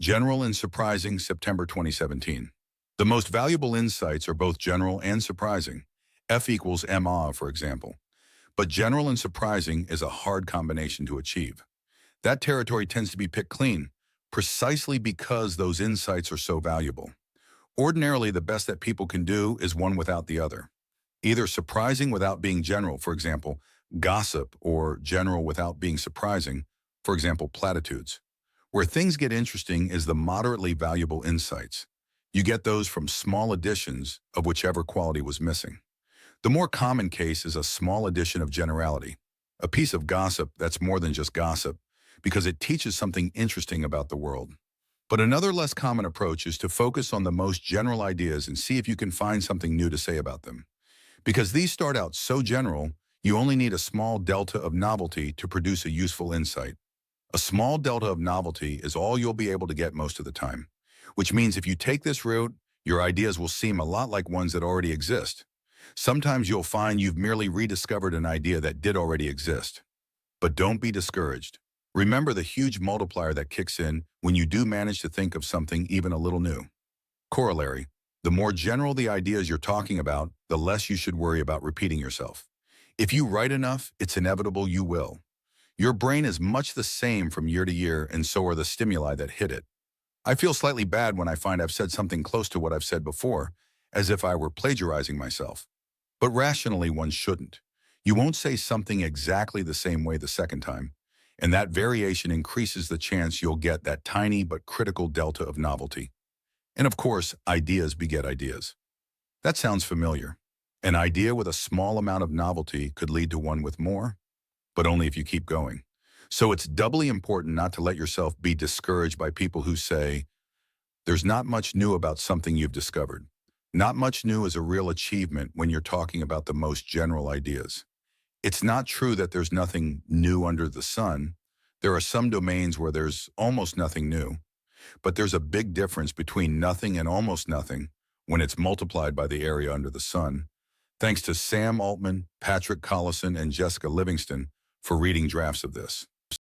General and Surprising, September 2017. The most valuable insights are both general and surprising. F equals MA, for example. But general and surprising is a hard combination to achieve. That territory tends to be picked clean, precisely because those insights are so valuable. Ordinarily, the best that people can do is one without the other. Either surprising without being general, for example, gossip, or general without being surprising, for example, platitudes. Where things get interesting is the moderately valuable insights. You get those from small additions of whichever quality was missing. The more common case is a small addition of generality, a piece of gossip that's more than just gossip, because it teaches something interesting about the world. But another less common approach is to focus on the most general ideas and see if you can find something new to say about them. Because these start out so general, you only need a small delta of novelty to produce a useful insight. A small delta of novelty is all you'll be able to get most of the time, which means if you take this route, your ideas will seem a lot like ones that already exist. Sometimes you'll find you've merely rediscovered an idea that did already exist. But don't be discouraged. Remember the huge multiplier that kicks in when you do manage to think of something even a little new. Corollary: the more general the ideas you're talking about, the less you should worry about repeating yourself. If you write enough, it's inevitable you will. Your brain is much the same from year to year, and so are the stimuli that hit it. I feel slightly bad when I find I've said something close to what I've said before, as if I were plagiarizing myself. But rationally, one shouldn't. You won't say something exactly the same way the second time, and that variation increases the chance you'll get that tiny but critical delta of novelty. And of course, ideas beget ideas. That sounds familiar. An idea with a small amount of novelty could lead to one with more, but only if you keep going. So it's doubly important not to let yourself be discouraged by people who say, there's not much new about something you've discovered. Not much new is a real achievement when you're talking about the most general ideas. It's not true that there's nothing new under the sun. There are some domains where there's almost nothing new, but there's a big difference between nothing and almost nothing when it's multiplied by the area under the sun. Thanks to Sam Altman, Patrick Collison, and Jessica Livingston for reading drafts of this.